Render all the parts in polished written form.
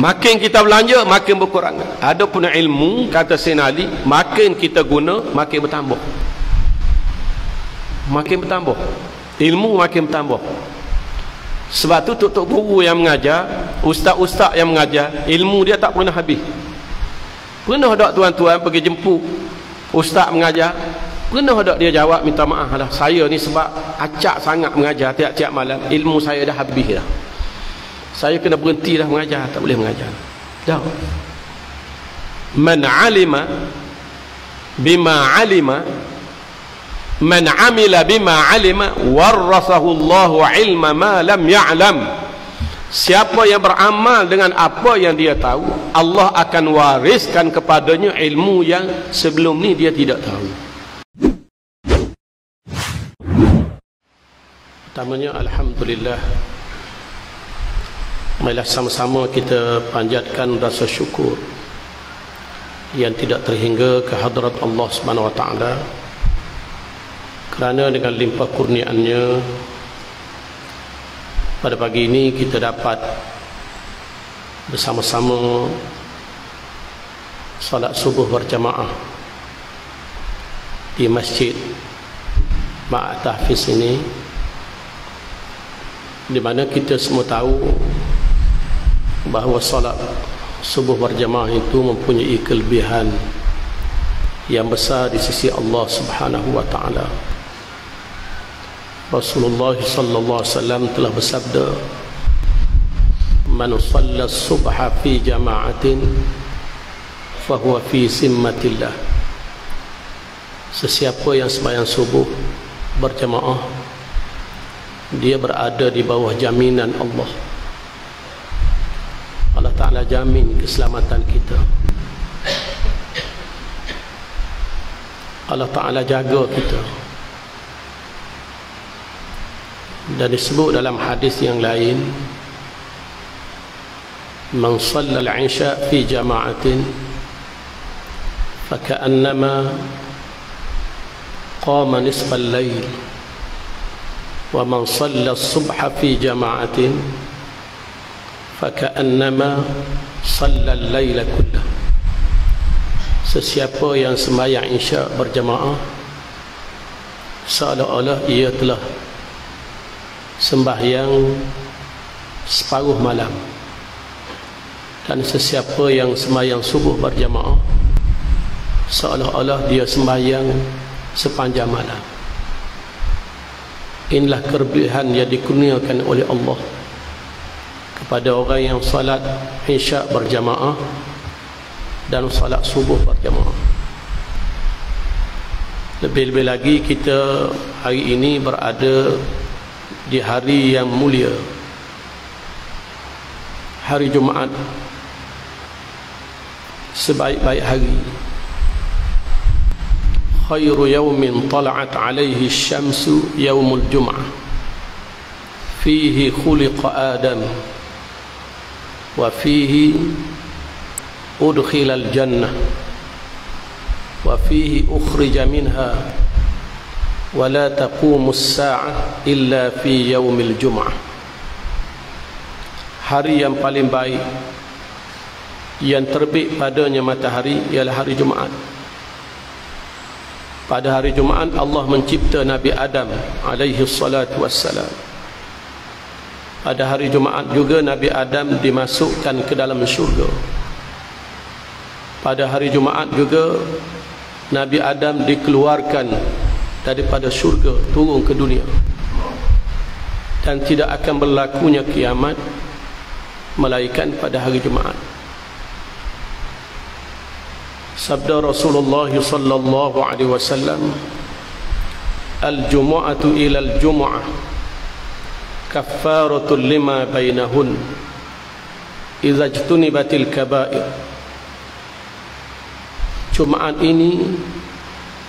Makin kita belanja, makin berkurang. Adapun ilmu, kata Sayyidina Ali, makin kita guna, makin bertambah. Makin bertambah. Ilmu makin bertambah. Sebab tu tok guru yang mengajar, ustaz-ustaz yang mengajar, ilmu dia tak pernah habis. Pernah tak tuan-tuan pergi jemput ustaz mengajar? Pernah tak dia jawab minta maaf lah, saya ni sebab acak sangat mengajar tiap-tiap malam, ilmu saya dah habis dah, saya kena berhenti dah mengajar, tak boleh mengajar. Dah. Man alima bima alima, man amila bima alima, warasahu Allahu ilma ma lam ya'lam. Siapa yang beramal dengan apa yang dia tahu, Allah akan wariskan kepadanya ilmu yang sebelum ni dia tidak tahu. Pertamanya, alhamdulillah, marilah sama-sama kita panjatkan rasa syukur yang tidak terhingga ke hadrat Allah Subhanahu wa taala, kerana dengan limpah kurniaannya pada pagi ini kita dapat bersama-sama salat subuh berjamaah di Masjid Ma'at Tahfiz ini, di mana kita semua tahu bahawa salat subuh berjamaah itu mempunyai kelebihan yang besar di sisi Allah Subhanahu wa taala. Rasulullah sallallahu alaihi wasallam telah bersabda, "Man shalla subha fi jama'atin fahuwa fi zimmatillah." Sesiapa yang sembahyang subuh berjamaah, dia berada di bawah jaminan Allah. Allah Ta'ala jamin keselamatan kita. Allah Ta'ala jaga kita. Dan disebut dalam hadis yang lain, man shalla al-'isha fi jama'atin faka'annama qama nisfa al-lail, wa man shalla as-subha fi jama'atin faka'annama shalla al-laila kullah. Sesiapa yang sembahyang isya berjamaah, seolah-olah ia telah sembahyang separuh malam. Dan sesiapa yang sembahyang subuh berjamaah, seolah-olah dia sembahyang sepanjang malam. Inilah kelebihan yang dikurniakan oleh Allah kepada orang yang salat isya berjamaah dan salat subuh berjamaah. Lebih-lebih lagi kita hari ini berada di hari yang mulia, hari Jumaat, sebaik-baik hari. Khairu yawmin tala'at alaihi syamsu yawmul jum'ah, fihi khuliqa Adam wa fihi udkhilal jannah wa fihi ukhrija minha wa la taqumus sa'ah illa fi yaumil jum'ah. Hari yang paling baik yang terbit padanya matahari ialah hari Jumaat. Pada hari Jumaat Allah mencipta Nabi Adam alaihi salatu wassalam. Pada hari Jumaat juga Nabi Adam dimasukkan ke dalam syurga. Pada hari Jumaat juga Nabi Adam dikeluarkan daripada syurga turun ke dunia, dan tidak akan berlakunya kiamat melainkan pada hari Jumaat. Sabda Rasulullah sallallahu alaihi wasallam, al-jumu'atu ila al-jumu'ah kaffaratul lima bainahun idza ijtunibatil kaba'ir. Jumaat ini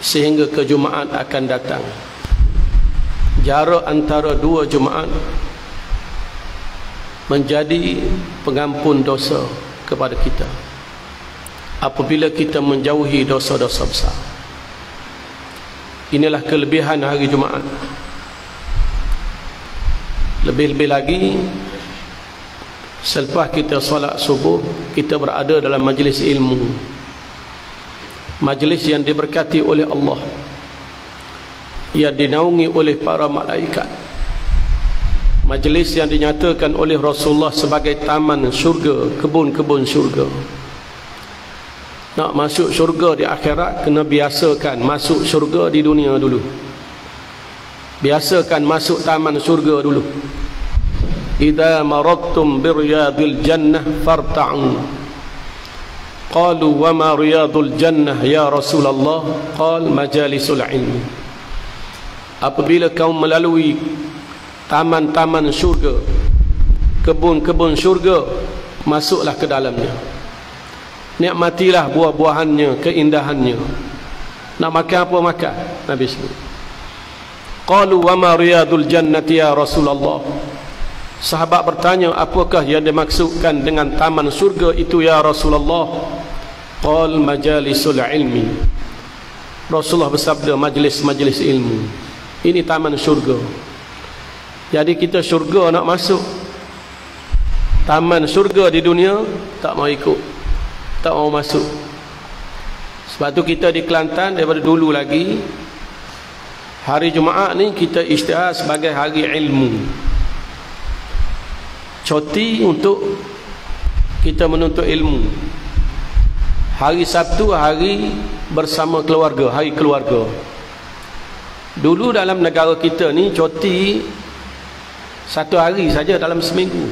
sehingga ke Jumaat akan datang, jarak antara dua Jumaat menjadi pengampun dosa kepada kita apabila kita menjauhi dosa-dosa besar. Inilah kelebihan hari Jumaat. Lebih-lebih lagi Selepas kita solat subuh, kita berada dalam majlis ilmu, majlis yang diberkati oleh Allah, yang dinaungi oleh para malaikat, majlis yang dinyatakan oleh Rasulullah sebagai taman syurga, kebun-kebun syurga. Nak masuk syurga di akhirat, kena biasakan masuk syurga di dunia dulu. Biasakan masuk taman syurga dulu. Idza maradtum biriyadil jannah farta'u. Qalu wa ma riyadul jannah ya Rasulullah? Qal majalisul ilmi. Apabila kaum melalui taman-taman syurga, kebun-kebun syurga, masuklah ke dalamnya. Nikmatilah buah-buahannya, keindahannya. Nak makan apa makan? Nabi sebut. Qalu wa ma riyadul jannati ya Rasulullah? Sahabat bertanya, apakah yang dimaksudkan dengan taman surga itu ya Rasulullah? Qal majalisul ilmi. Rasulullah bersabda, majlis-majlis ilmu. Ini taman surga. Jadi kita surga nak masuk, taman surga di dunia tak mau ikut, tak mau masuk. Sebab tu kita di Kelantan daripada dulu lagi, hari Jumaat ni kita isytihar sebagai hari ilmu, cuti untuk kita menuntut ilmu. Hari Sabtu hari bersama keluarga, hari keluarga. Dulu dalam negara kita ni cuti satu hari saja dalam seminggu.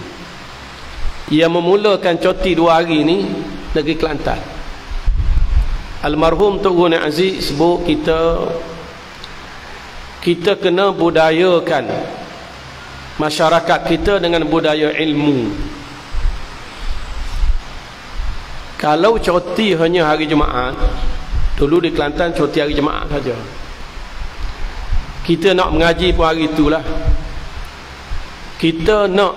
Yang memulakan cuti 2 hari ni negeri Kelantan. Almarhum Tok Guru Aziz sebut kita kena budayakan masyarakat kita dengan budaya ilmu. Kalau cuti hanya hari Jumaat, dulu di Kelantan cuti hari Jumaat saja, kita nak mengaji pun hari itulah. Kita nak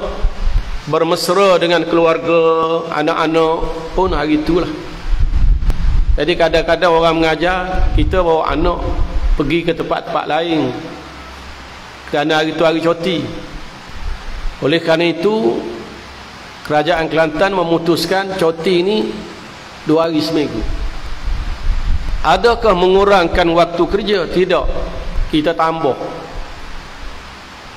bermesra dengan keluarga, anak-anak pun hari itulah. Jadi kadang-kadang orang mengajar, kita bawa anak pergi ke tempat-tempat lain kerana hari itu hari cuti. Oleh kerana itu, Kerajaan Kelantan memutuskan cuti ini 2 hari seminggu. Adakah mengurangkan waktu kerja? Tidak. Kita tambah.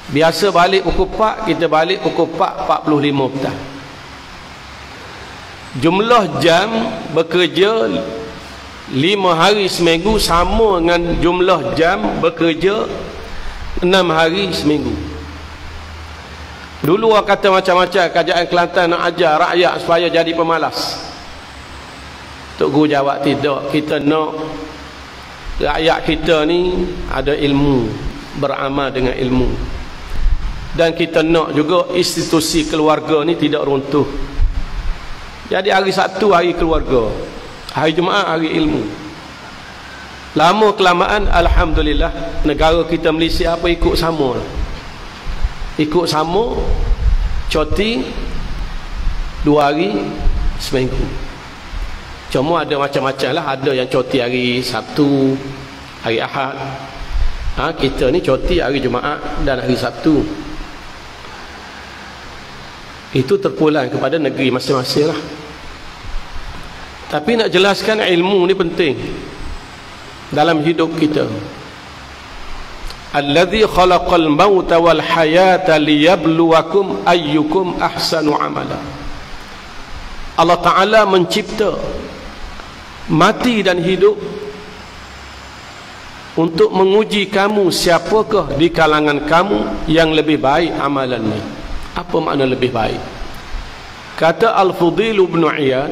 Biasa balik pukul 4, kita balik pukul 4.45 petang. Jumlah jam bekerja 5 hari seminggu sama dengan jumlah jam bekerja 6 hari seminggu. Dulu orang kata macam-macam, Kerajaan Kelantan nak ajar rakyat supaya jadi pemalas. Tok Guru jawab, tidak. Kita nak rakyat kita ni ada ilmu, beramal dengan ilmu. Dan kita nak juga institusi keluarga ni tidak runtuh. Jadi hari Sabtu hari keluarga, hari Jumaat hari ilmu. Lama kelamaan alhamdulillah negara kita Malaysia apa ikut sama. Ikut sama cuti 2 hari seminggu. Cuma ada macam-macam lah. Ada yang cuti hari Sabtu, hari Ahad. Kita ni cuti hari Jumaat dan hari Sabtu. Itu terpulang kepada negeri masing-masing lah. Tapi nak jelaskan ilmu ni penting dalam hidup kita. Allazi khalaqal mauta wal hayata liyabluwakum ayyukum ahsanu amala. Allah Ta'ala mencipta mati dan hidup untuk menguji kamu, siapakah di kalangan kamu yang lebih baik amalannya. Apa makna lebih baik? Kata Al-Fudhil ibn Iyad,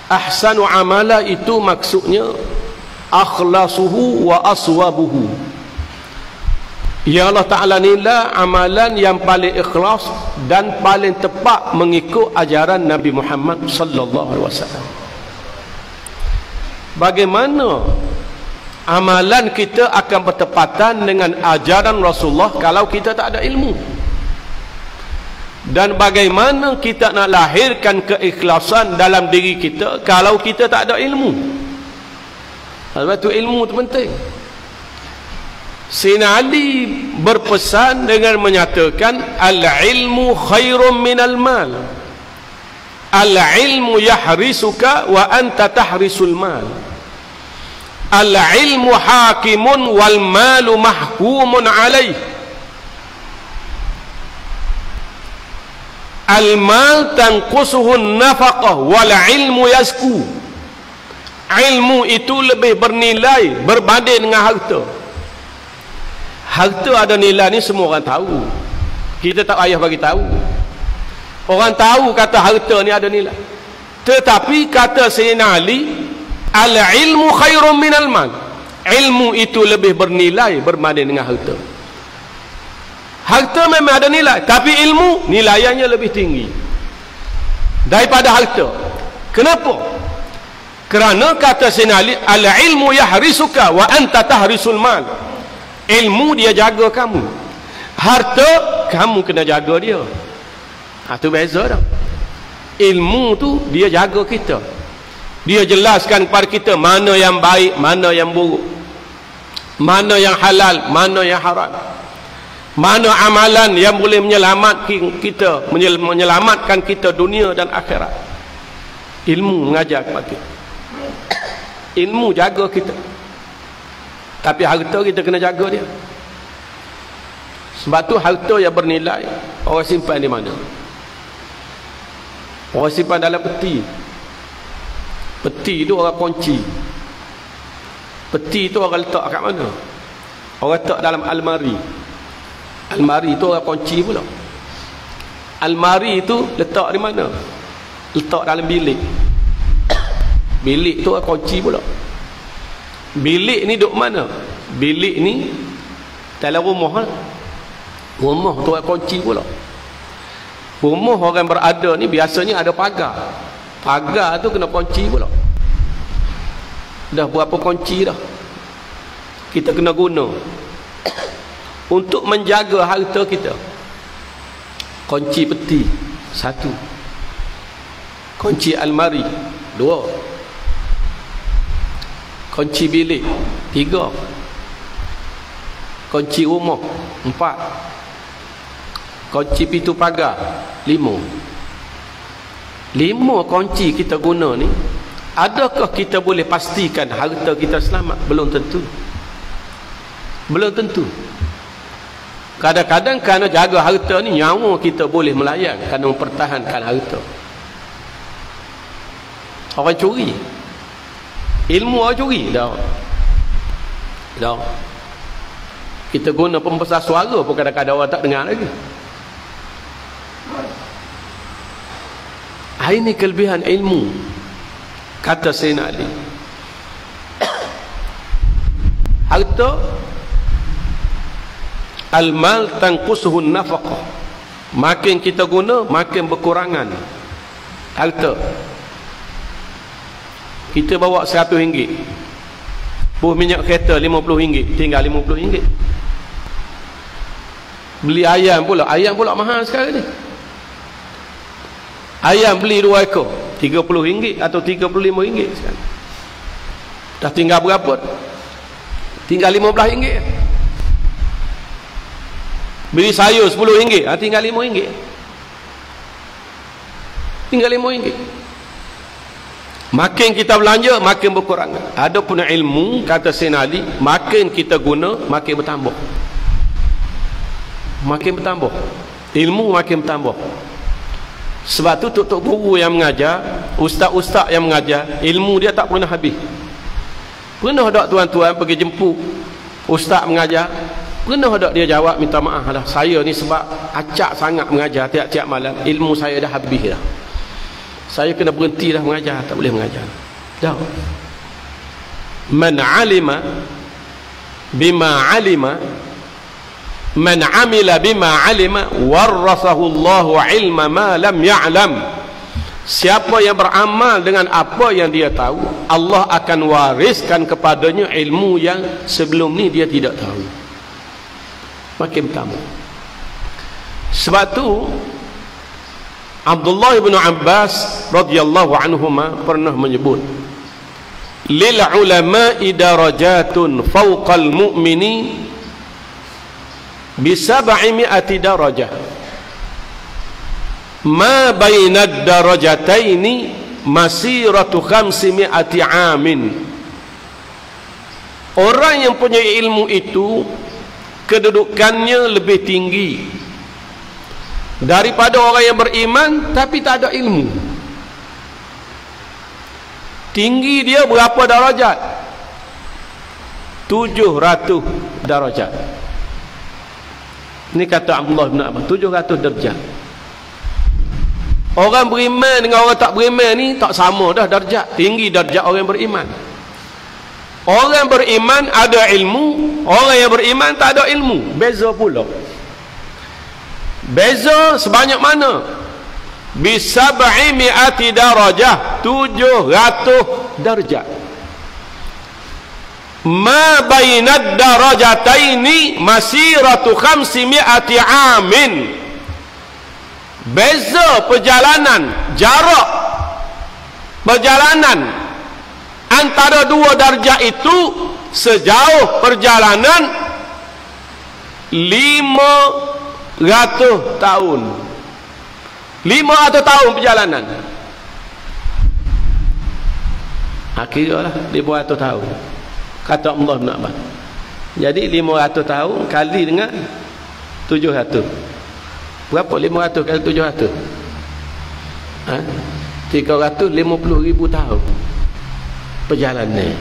ahsanu amala itu maksudnya akhlasuhu wa aswabuhu. Ya Allah Ta'ala nilai amalan yang paling ikhlas dan paling tepat mengikut ajaran Nabi Muhammad sallallahu alaihi wasallam. Bagaimana amalan kita akan bertepatan dengan ajaran Rasulullah kalau kita tak ada ilmu? Dan bagaimana kita nak lahirkan keikhlasan dalam diri kita kalau kita tak ada ilmu? Sebab tu ilmu tu penting. Sayyidina Ali berpesan dengan menyatakan al-ilmu khairum minal mal. Al-ilmu yahrisuka wa anta tahrisul mal. Al-ilmu hakimun wal malu mahkumun alaih. Al-mal tanqusuhun nafaqah wal ilmu yazku. Ilmu itu lebih bernilai berbanding dengan harta. Harta ada nilai ni semua orang tahu. Kita tak payah bagi tahu. Orang tahu kata harta ni ada nilai. Tetapi kata Sayyidina Ali, al-ilmu khairum minal mal. Ilmu itu lebih bernilai berbanding dengan harta. Harta memang ada nilai, tapi ilmu nilainya lebih tinggi daripada harta. Kenapa? Kerana kata Sayyidina Ali, al-ilmu yahrisuka wa anta tahrisul mal. Ilmu dia jaga kamu, harta kamu kena jaga dia. Itu beza dah. Ilmu tu dia jaga kita, dia jelaskan kepada kita mana yang baik, mana yang buruk, mana yang halal, mana yang haram, mana amalan yang boleh menyelamatkan kita, menyelamatkan kita dunia dan akhirat. Ilmu mengajar kepada kita, ilmu jaga kita. Tapi harta kita kena jaga dia. Sebab tu harta yang bernilai orang simpan di mana? Orang simpan dalam peti. Peti tu orang kunci. Peti tu orang letak kat mana? Orang letak dalam almari. Almari tu orang kunci pula. Almari tu letak di mana? Letak dalam bilik. Bilik tu orang kunci pula. Bilik ni duduk mana? Bilik ni dalam rumah. Rumah tu ada kunci pula. Rumah orang berada ni biasanya ada pagar. Pagar tu kena kunci pula. Dah berapa kunci dah kita kena guna untuk menjaga harta kita. Kunci peti 1, kunci almari 2, kunci bilik 3, kunci rumah 4, kunci pintu pagar 5. 5 kunci kita guna ni, adakah kita boleh pastikan harta kita selamat? Belum tentu. Belum tentu. Kadang-kadang kerana jaga harta ni, nyawa kita boleh melayang kerana mempertahankan harta. Orang curi, ilmu orang curi dah. Kita guna pembesar suara pun kadang-kadang orang tak dengar lagi. Ini kelebihan ilmu, kata Sayyidina Ali. Harta, al-mal tanqusuhun nafaqah. Makin kita guna, makin berkurangan harta. Kita bawa RM100, buah minyak kereta RM50, tinggal RM50. Beli ayam pula mahal sekarang ni. Ayam beli 2 ekor RM30 atau RM35 sekarang. Dah tinggal berapa? Tinggal RM15. Beli sayur RM10, tinggal RM5. Tinggal RM5. Makin kita belanja, makin berkurang. Adapun ilmu, kata Sayyidina Ali, makin kita guna, makin bertambah. Makin bertambah. Ilmu makin bertambah. Sebab tu tok-tok guru yang mengajar, ustaz-ustaz yang mengajar, ilmu dia tak pernah habis. Pernah tak tuan-tuan pergi jemput ustaz mengajar? Pernah tak dia jawab, minta maaf lah, saya ni sebab acak sangat mengajar tiap-tiap malam, ilmu saya dah habis dah, saya kena berhenti dah mengajar, tak boleh mengajar dah. Man alima bima alima, man amila bima alima, warasahu Allahu ilma ma lam ya'lam. Siapa yang beramal dengan apa yang dia tahu, Allah akan wariskan kepadanya ilmu yang sebelum ni dia tidak tahu. Makin bertambah. Sebab tu Abdullah bin Abbas radhiyallahu anhuma pernah menyebut, lil ulama'i darajatun fawqal mu'mini bi-700 darajah. Ma bainad darajataini masiratu 500 amin. Orang yang punya ilmu itu kedudukannya lebih tinggi daripada orang yang beriman tapi tak ada ilmu. Tinggi dia berapa darajat? 700 darajat. Ini kata Abdullah bin Abbas, 700 darjat. Orang beriman dengan orang tak beriman ni tak sama dah darjat. Tinggi darjat orang yang beriman. Orang beriman ada ilmu, orang yang beriman tak ada ilmu. Beza pula. Beza sebanyak mana? bi-700 darajah, 700 darjat. Ma bainad darajataini masiratu 500 amin. Beza perjalanan, jarak perjalanan antara dua darjah itu sejauh perjalanan 500 tahun. 500 tahun perjalanan. Akhirnya 500 tahun. Kata Allah bin Abbas. Jadi 500 tahun kali dengan 700. Berapa 500 kali 700? 350,000 tahun perjalanan.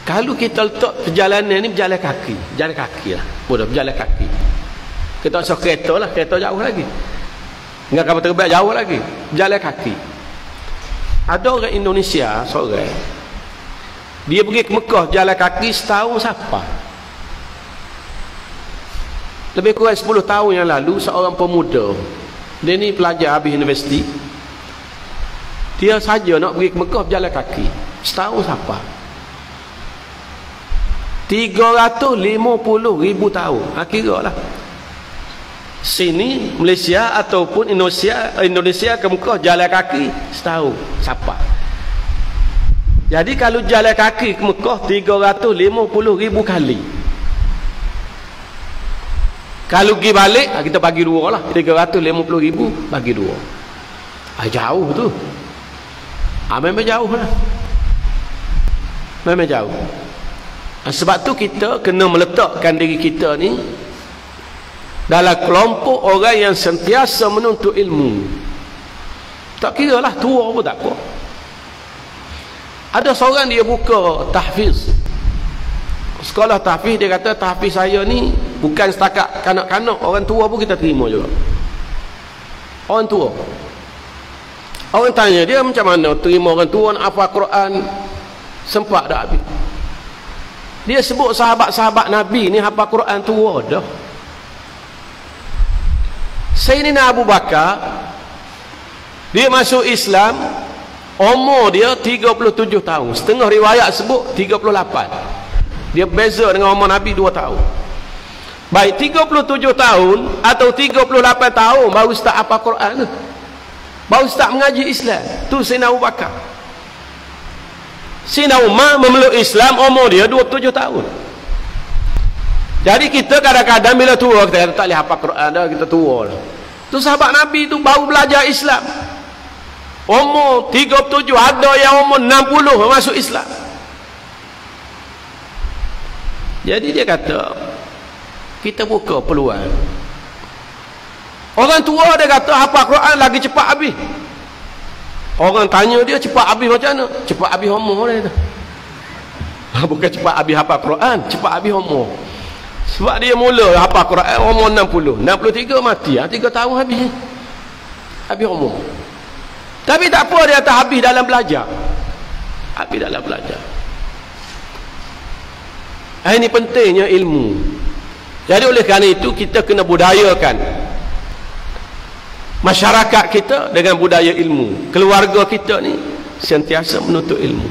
Kalau kita letak perjalanan ni berjalan kaki, jalan kaki lah. Mudah berjalan kaki. Kita tak usah kereta lah, kereta jauh lagi. Enggak kapal terbang jauh lagi. Berjalan kaki. Ada orang Indonesia seorang, dia pergi ke Mekah jalan kaki setahun siapa? Lebih kurang 10 tahun yang lalu, seorang pemuda, dia ni pelajar habis universiti, dia saja nak pergi ke Mekah berjalan kaki setahun siapa? 350,000 tahun. Kira lah sini Malaysia ataupun Indonesia ke Mekah jalan kaki setahun siapa? Jadi kalau jalan kaki ke Mekah 350,000 kali, kalau pergi balik kita bagi dua lah, 350,000 bagi dua. Jauh tu. Memang jauh lah. Memang jauh. Sebab tu kita kena meletakkan diri kita ni dalam kelompok orang yang sentiasa menuntut ilmu. Tak kira lah tua pun tak apa. Ada seorang dia buka tahfiz, sekolah tahfiz. Dia kata tahfiz saya ni bukan setakat kanak-kanak, orang tua pun kita terima juga. Orang tua, orang tanya dia macam mana terima orang tua nak hafal Quran, sempat dah habis. Dia sebut sahabat-sahabat Nabi ni hafal Quran tua dah. Sayyidina Abu Bakar, dia masuk Islam umur dia 37 tahun. Setengah riwayat sebut 38. Dia beza dengan umur Nabi 2 tahun. Baik 37 tahun atau 38 tahun baru start hafal Quran tu, baru start mengaji Islam tu Sayyidina Abu Bakar. Sayyidina Umar memeluk Islam umur dia 27 tahun. Jadi kita kadang-kadang bila tua kita kata tak boleh hafal Quran dah, kita tua lah. Tu sahabat Nabi tu baru belajar Islam umur 37, ada yang umur 60 masuk Islam. Jadi dia kata kita buka peluang. Orang tua dia kata hafal Quran lagi cepat habis. Orang tanya dia cepat habis macam mana? Cepat habis umur dia tu. Bukan cepat habis hafal Quran, cepat habis umur. Sebab dia mula hafal Quran umur 60, 63 mati, 3 tahun habis. Habis umur. Tapi tak apa, dia tak habis dalam belajar. Habis dalam belajar. Ini pentingnya ilmu. Jadi oleh kerana itu kita kena budayakan masyarakat kita dengan budaya ilmu. Keluarga kita ni sentiasa menuntut ilmu.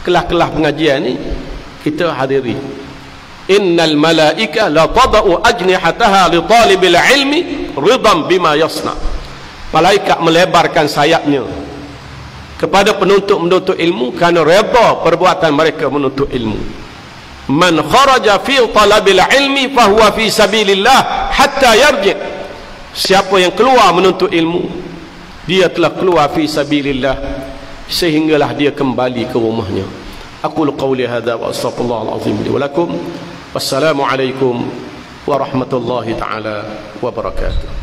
Kelas-kelas pengajian ni kita hadiri. Innal malaika la tada'u ajnihataha li talibil ilmi ridam bima yasna. Malaikat melebarkan sayapnya kepada penuntut ilmu kerana redha perbuatan mereka menuntut ilmu. man kharaja fi talabil ilmi fahuwa fi sabilillah hatta yarji'. Siapa yang keluar menuntut ilmu, dia telah keluar fi sabilillah sehinggalah dia kembali ke rumahnya. Aqulu qawli hadza wa astaghfirullahal azim li wa lakum. Wassalamu alaikum warahmatullahi taala wabarakatuh.